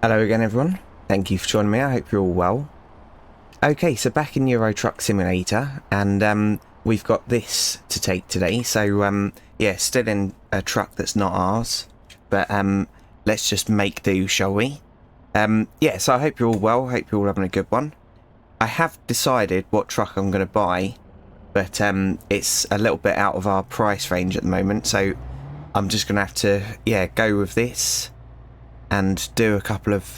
Hello again, everyone. Thank you for joining me. I hope you're all well. Okay, so back in Euro Truck Simulator, and we've got this to take today. So, yeah, still in a truck that's not ours, but let's just make do, shall we? Yeah, so I hope you're all well. I hope you're all having a good one. I have decided what truck I'm going to buy, but it's a little bit out of our price range at the moment, so I'm just going to have to, yeah, go with this and do a couple of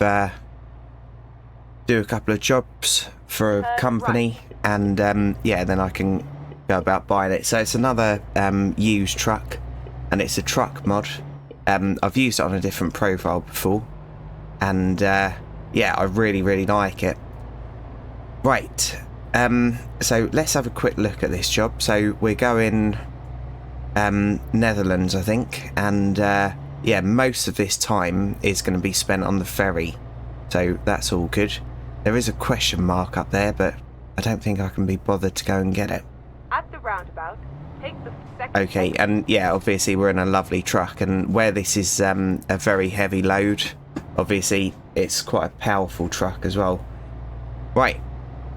jobs for a company, and yeah, then I can go about buying it. So it's another used truck, and it's a truck mod. I've used it on a different profile before, and yeah, I really like it. Right, so let's have a quick look at this job. So we're going Netherlands, I think, and yeah, most of this time is going to be spent on the ferry, so that's all good. There is a question mark up there, but I don't think I can be bothered to go and get it. At the roundabout, take the second. Okay, and yeah, obviously we're in a lovely truck, and where this is a very heavy load, obviously it's quite a powerful truck as well. Right,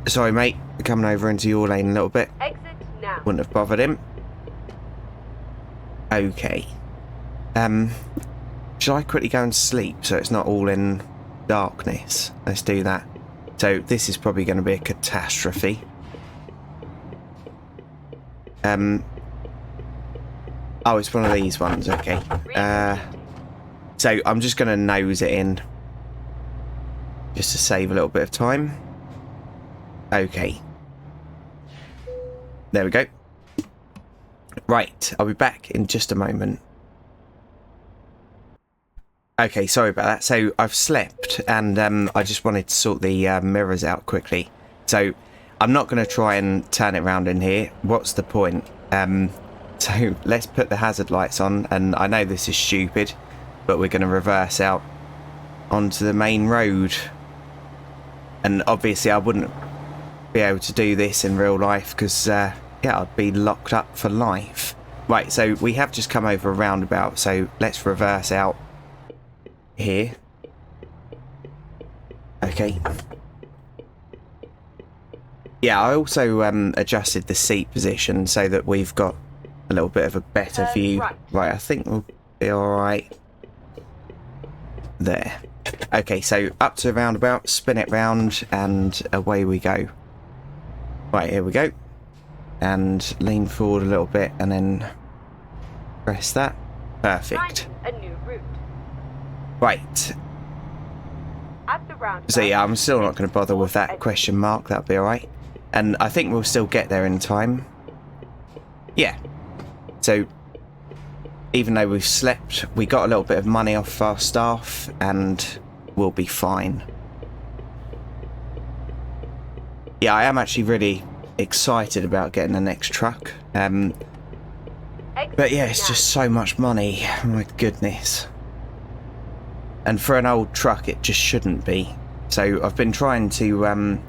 sorry mate, coming over into your lane a little bit. Exit now. Wouldn't have bothered him. Okay. Should I quickly go and sleep so it's not all in darkness? Let's do that. So this is probably going to be a catastrophe. Oh, it's one of these ones. Okay. So I'm just going to nose it in, just to save a little bit of time. Okay. There we go. Right, I'll be back in just a moment. Okay, sorry about that. So I've slept, and I just wanted to sort the mirrors out quickly. So I'm not going to try and turn it around in here. What's the point? So let's put the hazard lights on, and I know this is stupid, but we're going to reverse out onto the main road. And obviously I wouldn't be able to do this in real life because, yeah, I'd be locked up for life. Right, so we have just come over a roundabout, so let's reverse out here. Okay. Yeah, I also adjusted the seat position so that we've got a little bit of a better view. Right, I think we'll be alright there. Okay, so up to the roundabout, spin it round, and away we go. Right, here we go. And lean forward a little bit, and then press that. Perfect. A new route. Right. At the roundabout. So yeah, I'm still not going to bother with that question mark. That'll be alright. And I think we'll still get there in time. Yeah. So, even though we've slept, we got a little bit of money off our staff, and we'll be fine. Yeah, I am actually really excited about getting the next truck. But yeah, it's just so much money. Oh my goodness. And for an old truck, it just shouldn't be. So I've been trying to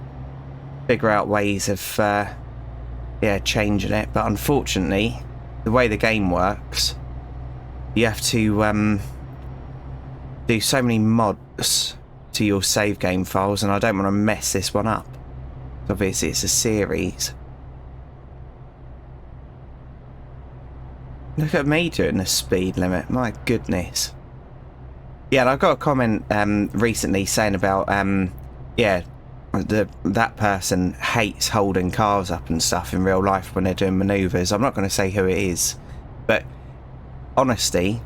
figure out ways of yeah, changing it, but unfortunately the way the game works, you have to do so many mods to your save game files, and I don't want to mess this one up. Obviously it's a series. Look at me doing the speed limit, my goodness. Yeah, and I got a comment recently saying about yeah, that person hates holding cars up and stuff in real life when they're doing manoeuvres. I'm not going to say who it is, but honestly,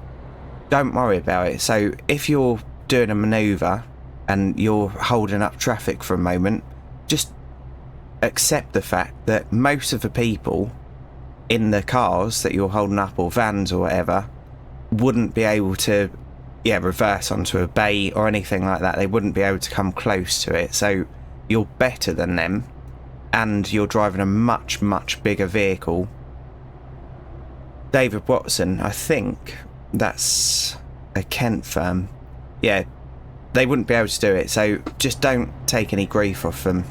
don't worry about it. So if you're doing a manoeuvre and you're holding up traffic for a moment, just accept the fact that most of the people in the cars that you're holding up, or vans or whatever, wouldn't be able to, yeah, reverse onto a bay or anything like that. They wouldn't be able to come close to it. So you're better than them, and you're driving a much bigger vehicle. David Watson, I think that's a Kent firm. Yeah, they wouldn't be able to do it, so just don't take any grief off them.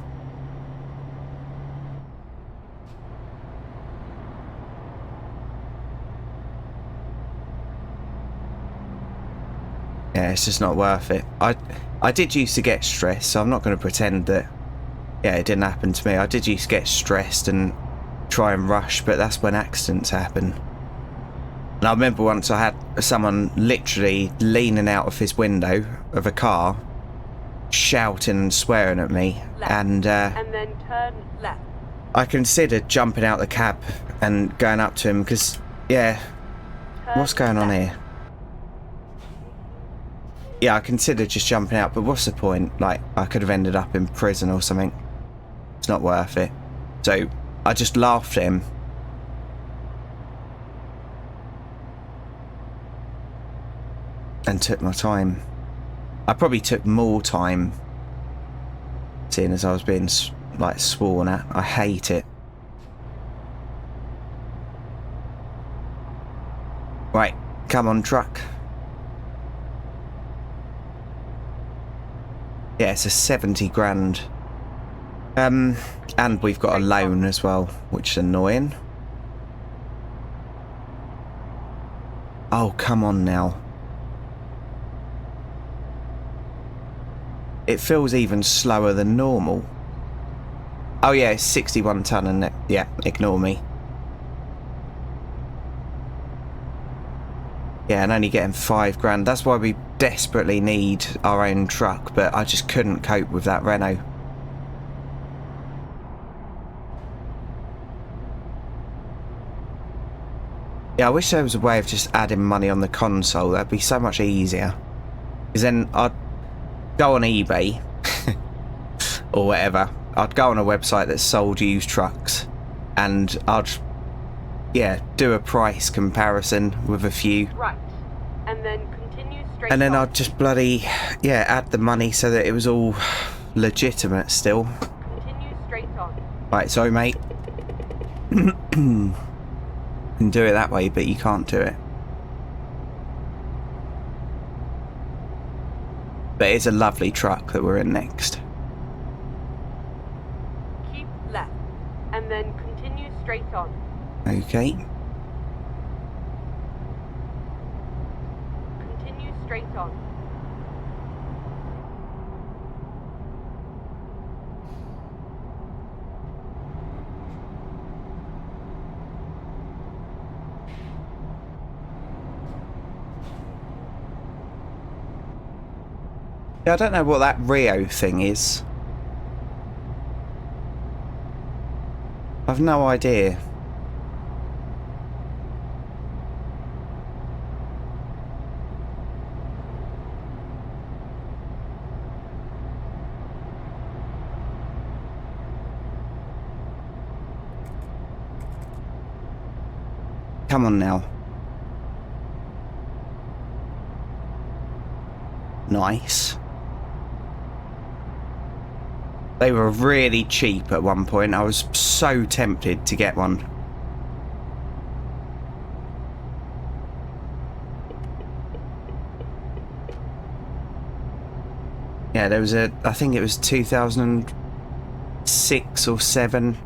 Yeah, it's just not worth it. I did used to get stressed, so I'm not going to pretend that, yeah, it didn't happen to me. I did used to get stressed and try and rush, but that's when accidents happen. And I remember once I had someone literally leaning out of his window of a car, shouting and swearing at me, Left. and then turn left. I considered jumping out the cab and going up to him because, yeah, Turn what's going on left. here? Yeah, I considered just jumping out, but what's the point? Like, I could have ended up in prison or something. It's not worth it. So I just laughed at him. And took my time. I probably took more time, seeing as I was being, like, sworn at. I hate it. Right, come on, truck. Yeah, it's a 70 grand. And we've got a loan as well, which is annoying. Oh, come on now. It feels even slower than normal. Oh yeah, it's 61 tonne and yeah, ignore me. Yeah, and only getting 5 grand. That's why we desperately need our own truck, but I just couldn't cope with that Renault. Yeah, I wish there was a way of just adding money on the console. That'd be so much easier. Because then I'd go on eBay or whatever. I'd go on a website that sold used trucks and I'd, yeah, do a price comparison with a few. Right. And then continue straight And then on. I'd just bloody, yeah, add the money so that it was all legitimate still. Continue straight on. Right, sorry mate. You can do it that way, but you can't do it. But it's a lovely truck that we're in next. Keep left. And then continue straight on. Okay. Continue straight on. Yeah, I don't know what that Rio thing is. I've no idea. Come on now. Nice. They were really cheap at one point. I was so tempted to get one. Yeah, there was a, I think it was 2006 or 7,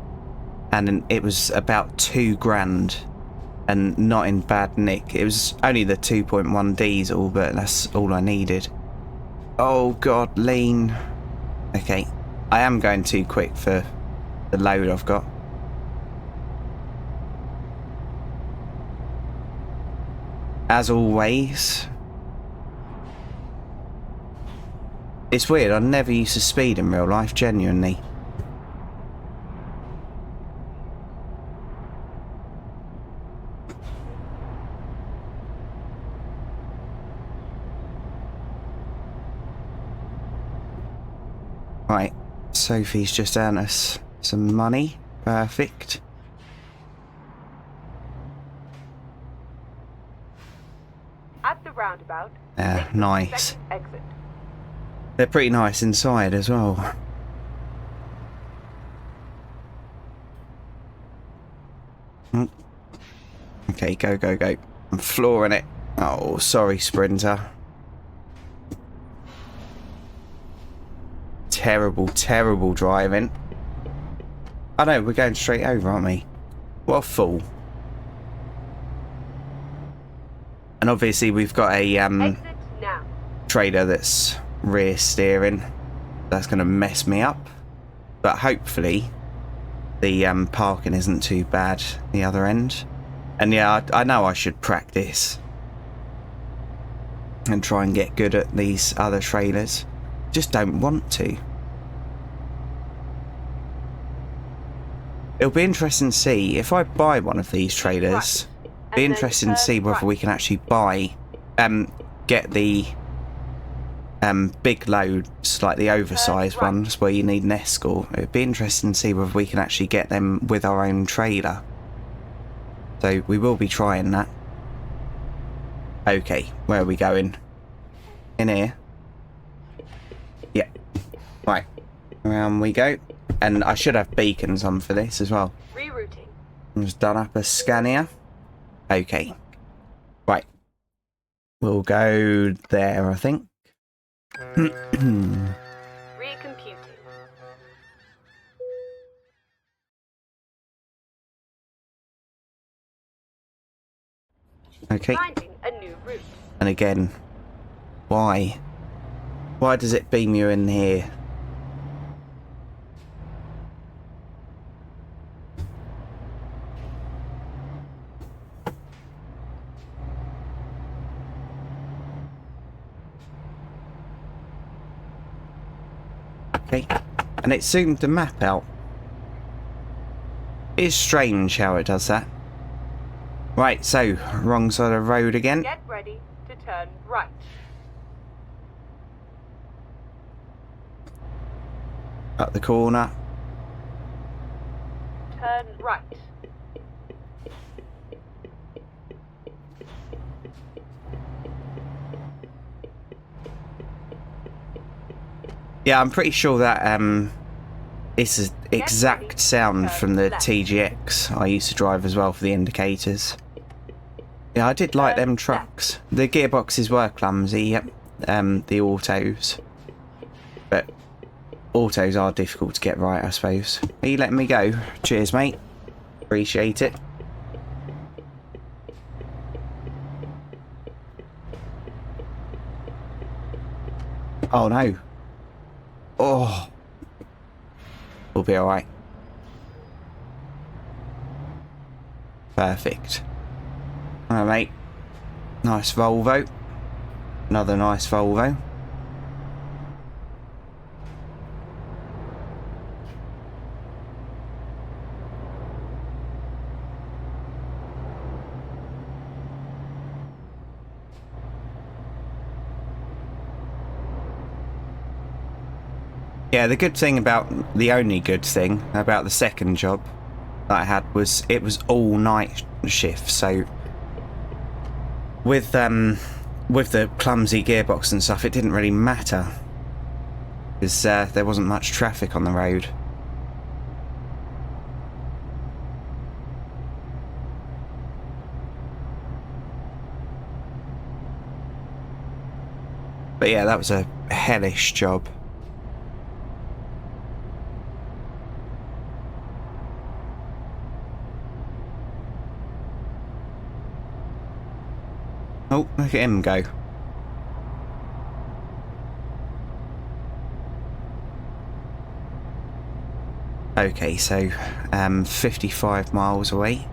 and it was about 2 grand, and not in bad nick. It was only the 2.1 diesel, but that's all I needed. Oh god, lean. Okay, I am going too quick for the load I've got. As always. It's weird, I never used to speed in real life, genuinely. Right, Sophie's just earned us some money. Perfect. At the roundabout, take the Nice. second exit. They're pretty nice inside as well. Okay, go, go, go. I'm flooring it. Oh, sorry, Sprinter. Terrible, terrible driving. I know, we're going straight over, aren't we? What a fool. And obviously we've got a Exit now. trailer that's rear steering. That's going to mess me up. But hopefully the parking isn't too bad the other end. And yeah, I know I should practice and try and get good at these other trailers. Just don't want to. It'll be interesting to see if I buy one of these trailers. Be interesting to see whether we can actually buy, get the big loads, like the oversized ones where you need an escort. It'd be interesting to see whether we can actually get them with our own trailer. So we will be trying that. Okay, where are we going? In here. Yeah. Right. Around we go. And I should have beacons on for this as well. Rerouting. Just done up a scan here. Okay. Right. We'll go there, I think. Recomputing. Okay. Finding a new route. And again, why? Why does it beam you in here? Okay, and it zoomed the map out. It's strange how it does that. Right, so, wrong side of the road again. Get ready to turn right. Up the corner. Turn right. Yeah, I'm pretty sure that it's the exact sound from the TGX I used to drive as well for the indicators. Yeah, I did like them trucks. The gearboxes were clumsy, yep. The autos. But autos are difficult to get right, I suppose. Are you letting me go? Cheers, mate. Appreciate it. Oh, no. Oh. We'll be alright. Perfect. Alright, mate. Nice Volvo. Another nice Volvo. Yeah, the good thing about, the only good thing about the second job that I had was it was all night shift, so with the clumsy gearbox and stuff, it didn't really matter because there wasn't much traffic on the road. But yeah, that was a hellish job. Oh, look at him go. Okay, so 55 miles away.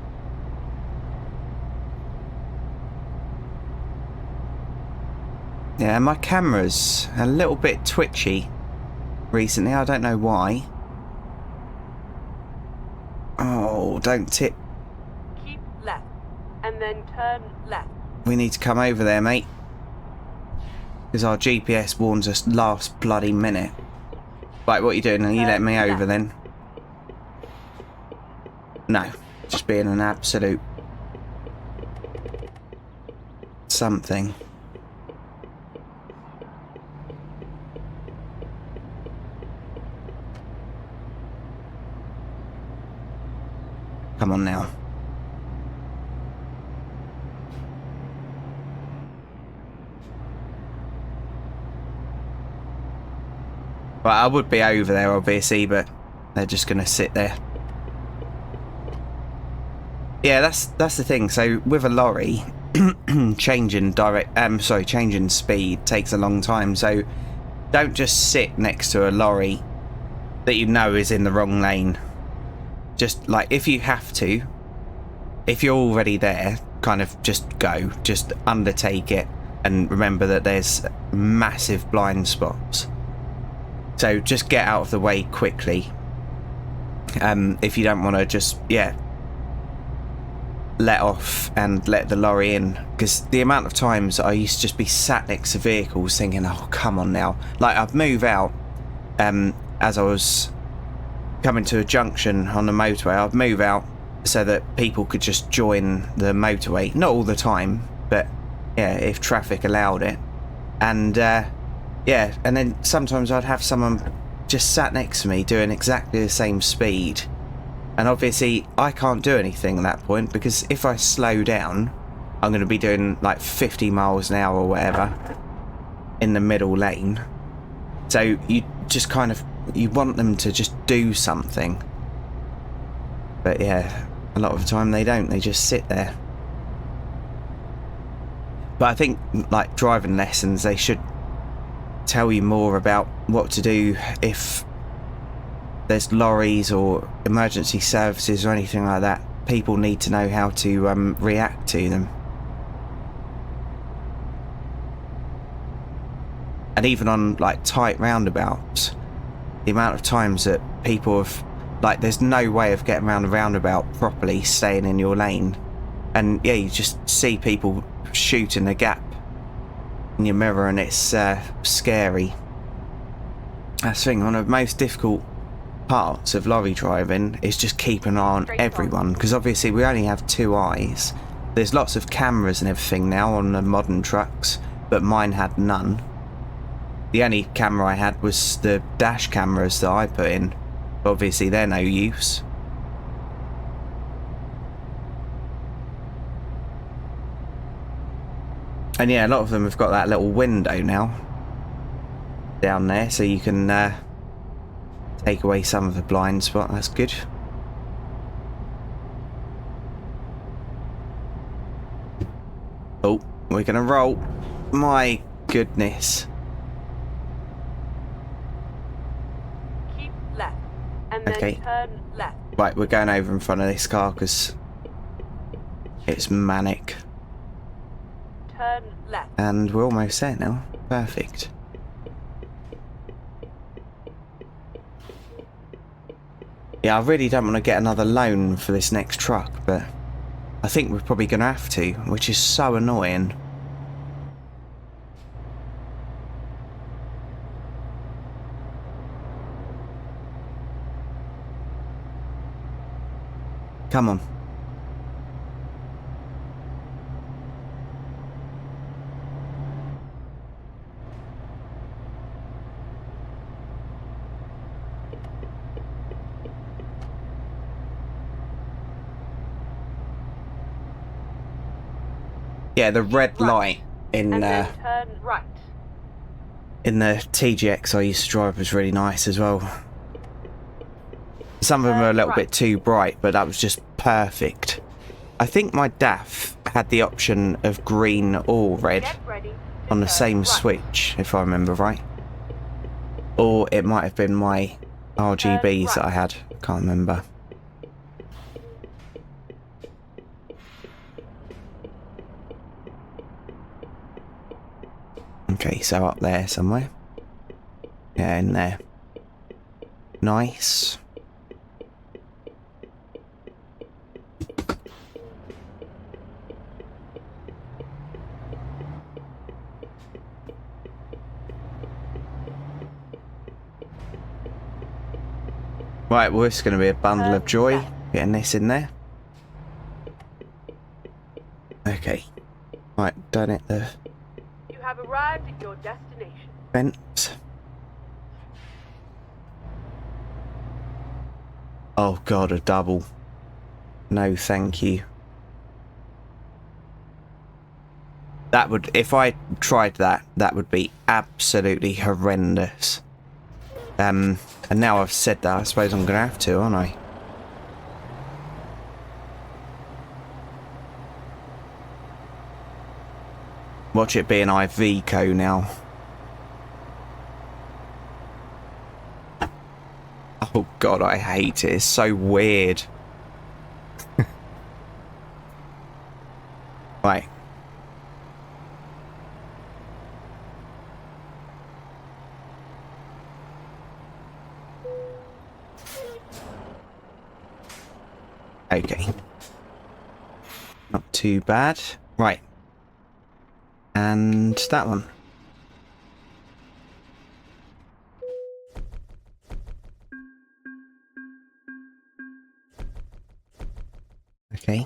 Yeah, my camera's a little bit twitchy recently. I don't know why. Oh, don't tip. Keep left. And then turn left. We need to come over there, mate. Because our GPS warns us last bloody minute. Right, what are you doing? Are you letting me over then? No. Just being an absolute... something. Come on now. Well, I would be over there obviously, but they're just going to sit there. Yeah, that's the thing. So with a lorry, changing speed takes a long time. So don't just sit next to a lorry that you know is in the wrong lane. Just like, if you have to, if you're already there, kind of just go, just undertake it, and remember that there's massive blind spots. So just get out of the way quickly. If you don't want to just, let off and let the lorry in, because the amount of times I used to just be sat next to vehicles thinking, oh, come on now. Like, I'd move out as I was coming to a junction on the motorway. I'd move out so that people could just join the motorway. Not all the time, but if traffic allowed it. And and then sometimes I'd have someone just sat next to me doing exactly the same speed. And obviously, I can't do anything at that point, because if I slow down, I'm going to be doing like 50 miles an hour or whatever in the middle lane. So you just kind of, you want them to just do something. But a lot of the time they don't, they just sit there. But I think, like, driving lessons, they should tell you more about what to do if there's lorries or emergency services or anything like that. People need to know how to react to them. And even on like tight roundabouts, the amount of times that people have, like, there's no way of getting around a roundabout properly, staying in your lane, and you just see people shooting a gap in your mirror, and it's scary. That's the thing, one of the most difficult parts of lorry driving is just keeping an eye on everyone, because obviously we only have two eyes. There's lots of cameras and everything now on the modern trucks, but mine had none. The only camera I had was the dash cameras that I put in, but obviously they're no use. And a lot of them have got that little window now down there, so you can take away some of the blind spot. That's good. Oh, we're gonna roll. My goodness. Keep left, and then turn left. Right, we're going over in front of this car because it's manic. Turn left. And we're almost there now. Perfect. I really don't want to get another loan for this next truck, but I think we're probably going to have to, which is so annoying. Come on. The red light in and then turn right. In the TGX I used to drive was really nice as well. Some of them are a little bit too bright, but that was just perfect. I think my DAF had the option of green or red on the same switch, if I remember right. Or it might have been my RGBs that I had. I can't remember. Okay, so up there somewhere. In there. Nice. Right, well, it's going to be a bundle of joy getting this in there. Okay. Right, don't hit the... You have arrived at your destination. Fence. Oh god, a double. No, thank you. That would, if I tried that, that would be absolutely horrendous. And now I've said that, I suppose I'm going to have to, aren't I? Watch it be an Iveco now. Oh god, I hate it. It's so weird. Right. Okay. Not too bad. Right. And that one. Okay.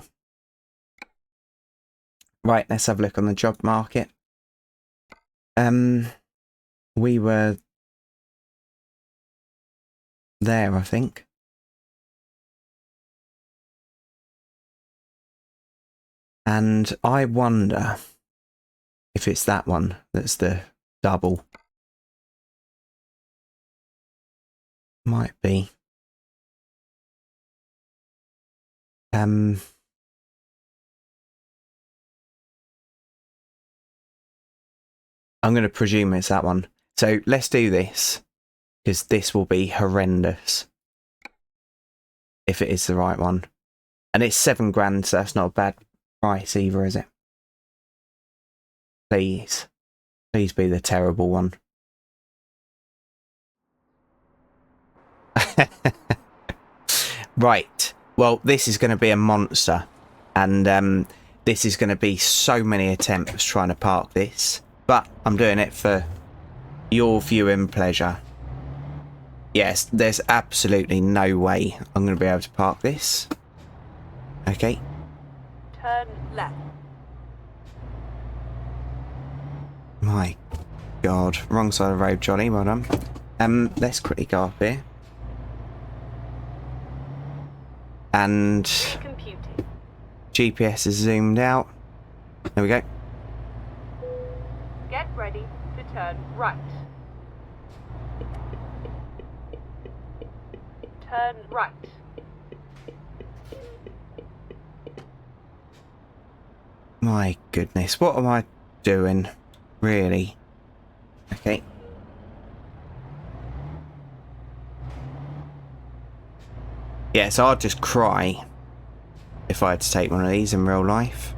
Right, let's have a look on the job market. We were there, I think. And I wonder if it's that one that's the double. Might be. I'm going to presume it's that one. So let's do this, because this will be horrendous if it is the right one. And it's £7 so that's not a bad price either, is it? Please. Please be the terrible one. Right. Well, this is going to be a monster. And this is going to be so many attempts trying to park this. But I'm doing it for your viewing pleasure. Yes, there's absolutely no way I'm going to be able to park this. Okay. Turn left. My God. Wrong side of the road, Johnny. Well done. Let's quickly go up here. And Computing. GPS is zoomed out. There we go. Get ready to turn right. Turn right. My goodness, what am I doing? Really? Okay. Yeah, so I'd just cry if I had to take one of these in real life.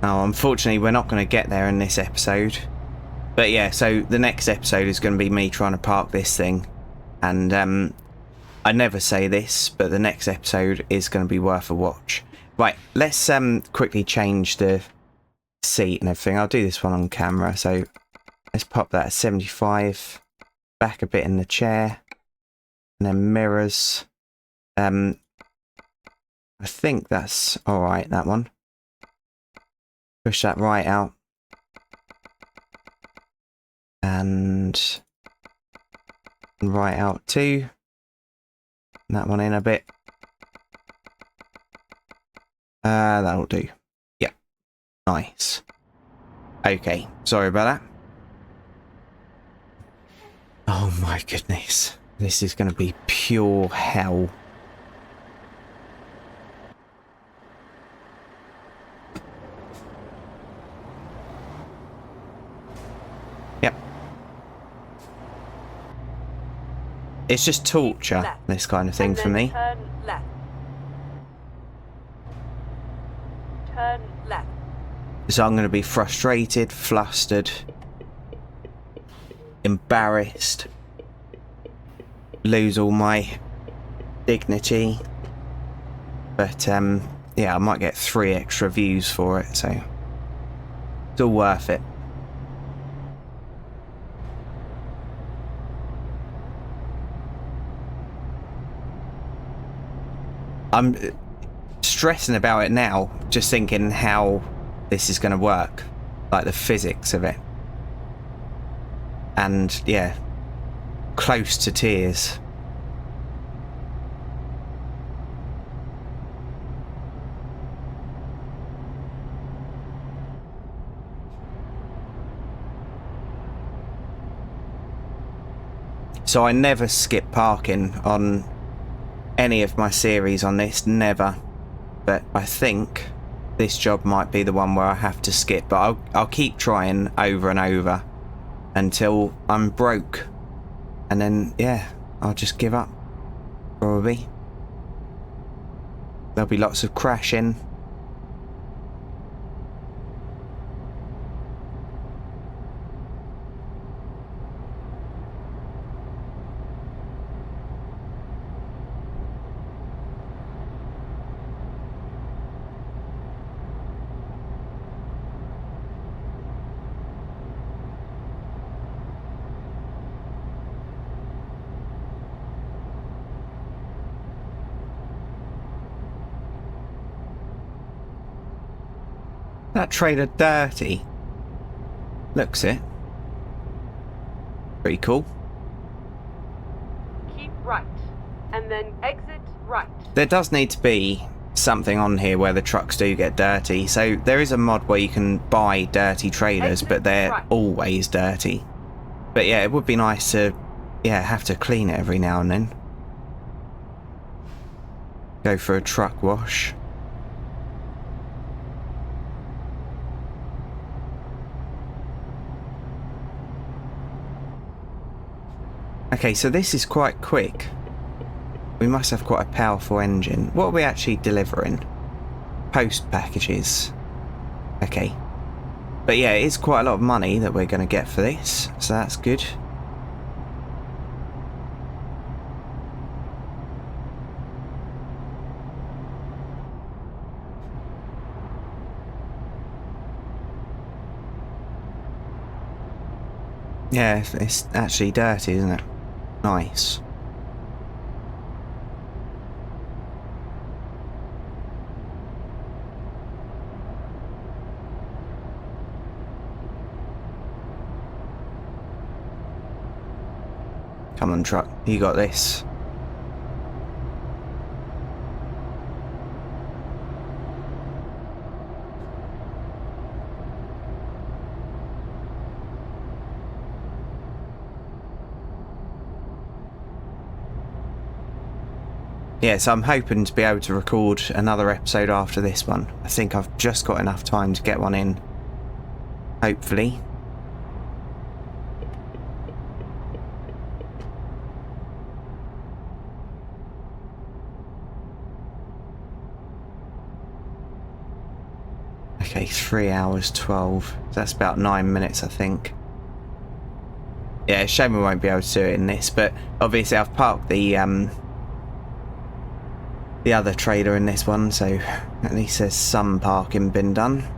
Oh, unfortunately, we're not going to get there in this episode. But yeah, so the next episode is going to be me trying to park this thing. And I never say this, but the next episode is going to be worth a watch. Right, let's quickly change the seat and everything. I'll do this one on camera. So let's pop that at 75. Back a bit in the chair. And then mirrors. I think that's alright, that one. Push that right out. And right out too. And that one in a bit. That'll do. Yep. Nice. Okay, sorry about that. Oh my goodness. This is going to be pure hell. Yep. It's just torture, Left. this kind of thing And for then me. Turn left. Turn left. So I'm going to be frustrated, flustered, embarrassed, lose all my dignity. But yeah, I might get 3 extra views for it, so it's all worth it. I'm stressing about it now, just thinking how this is going to work, like the physics of it. And yeah, close to tears. So I never skip parking on any of my series on this, never. But I think this job might be the one where I have to skip, but I'll keep trying over and over until I'm broke. And then, yeah, I'll just give up, probably. There'll be lots of crashing. That trailer dirty. Looks it. Pretty cool. Keep right, and then exit right. There does need to be something on here where the trucks do get dirty. So there is a mod where you can buy dirty trailers, but they're always dirty. But yeah, it would be nice to, yeah, have to clean it every now and then. Go for a truck wash. Okay, so this is quite quick. We must have quite a powerful engine. What are we actually delivering? Post packages. Okay. But yeah, it is quite a lot of money that we're going to get for this, so that's good. Yeah, it's actually dirty, isn't it? Nice. Come on, truck, you got this. Yeah, so I'm hoping to be able to record another episode after this one. I think I've just got enough time to get one in. Hopefully. Okay, 3 hours 12. That's about 9 minutes, I think. Yeah, shame we won't be able to do it in this, but obviously I've parked the other trailer in this one, so at least there's some parking been done.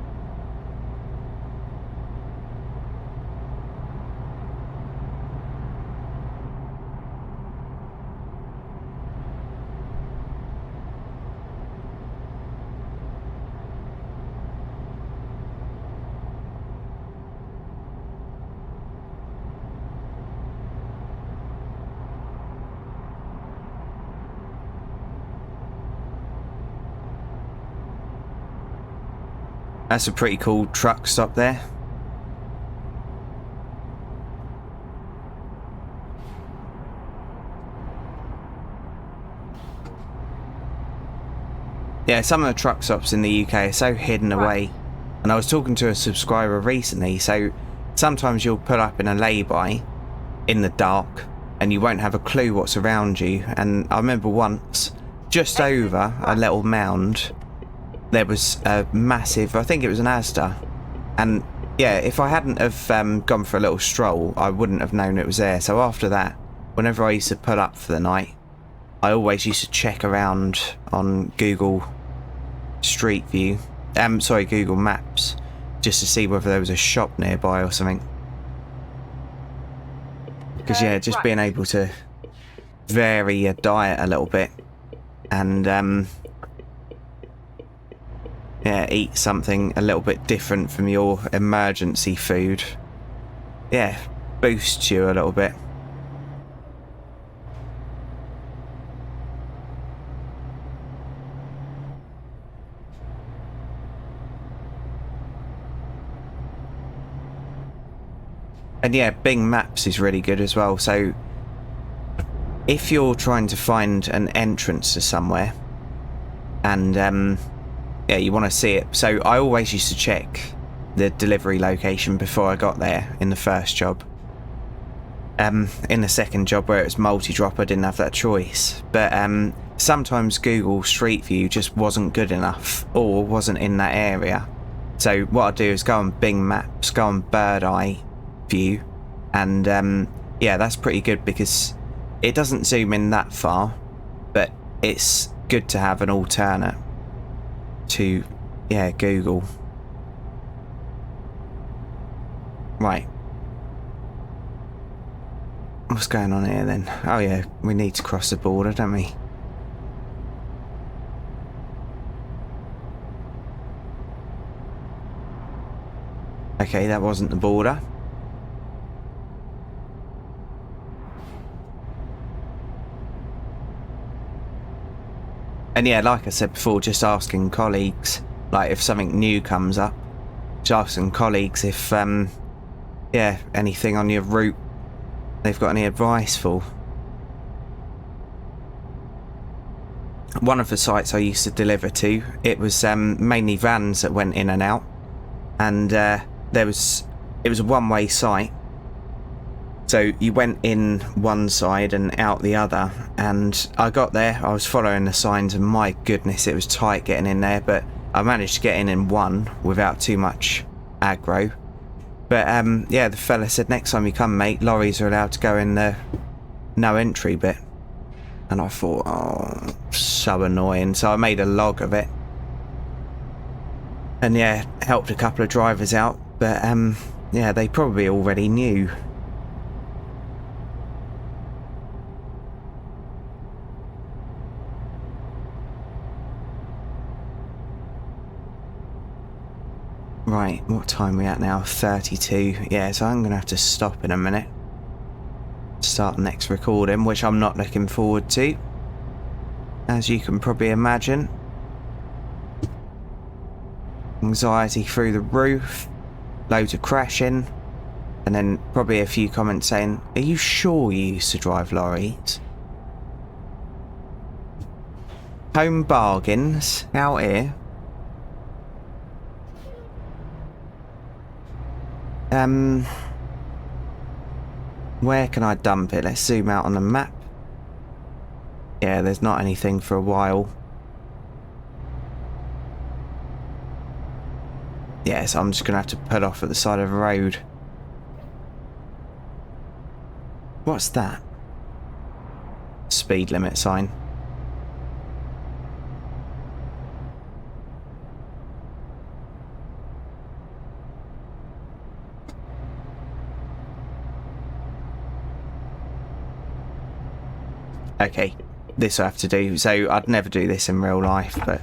That's a pretty cool truck stop there. Yeah, some of the truck stops in the UK are so hidden away. And I was talking to a subscriber recently, so sometimes you'll pull up in a lay-by in the dark and you won't have a clue what's around you. And I remember once, just over a little mound, there was a massive, I think it was an Asda, and yeah, if I hadn't have gone for a little stroll, I wouldn't have known it was there. So after that, whenever I used to pull up for the night, I always used to check around on Google Street View, Google Maps, just to see whether there was a shop nearby or something. Because yeah, just being able to vary your diet a little bit and yeah, eat something a little bit different from your emergency food, yeah, boosts you a little bit. And yeah, Bing Maps is really good as well, so if you're trying to find an entrance to somewhere, and yeah, you want to see it. So I always used to check the delivery location before I got there in the first job. In the second job where it was multi-drop, I didn't have that choice. But sometimes Google Street View just wasn't good enough or wasn't in that area. So what I do is go on Bing Maps, go on Bird Eye View, and yeah, that's pretty good because it doesn't zoom in that far, but it's good to have an alternate to, yeah, Google. Right. What's going on here then? Oh yeah, we need to cross the border, don't we? Okay, that wasn't the border. And yeah, like I said before, just asking colleagues, like if something new comes up, just asking colleagues if, yeah, anything on your route they've got any advice for. One of the sites I used to deliver to, it was mainly vans that went in and out, and it was a one-way site. So you went in one side and out the other, and I got there, I was following the signs, and my goodness, it was tight getting in there, but I managed to get in one without too much aggro. But yeah, the fella said, next time you come, mate, lorries are allowed to go in the no entry bit. And I thought, oh, so annoying. So I made a log of it. And yeah, helped a couple of drivers out. But yeah, they probably already knew. Right, what time are we at now? 32. Yeah, so I'm going to have to stop in a minute. Start the next recording, which I'm not looking forward to, as you can probably imagine. Anxiety through the roof, loads of crashing, and then probably a few comments saying, are you sure you used to drive lorries? Home bargains out here. Where can I dump it? Let's zoom out on the map. Yeah, there's not anything for a while. Yeah, so I'm just going to have to pull off at the side of the road. What's that? Speed limit sign. Okay, this I have to do. So I'd never do this in real life, but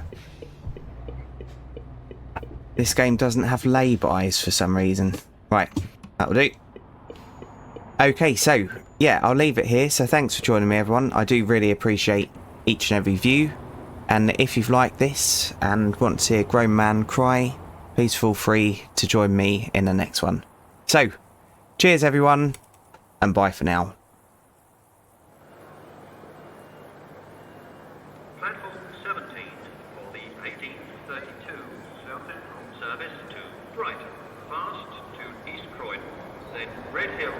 this game doesn't have lay-bys for some reason. Right, that'll do. Okay, so yeah, I'll leave it here. So thanks for joining me, everyone. I do really appreciate each and every view. And if you've liked this and want to see a grown man cry, please feel free to join me in the next one. So, cheers everyone, and bye for now. Platform 17 for the 1832 South Central service to Brighton, fast to East Croydon, then Red Hill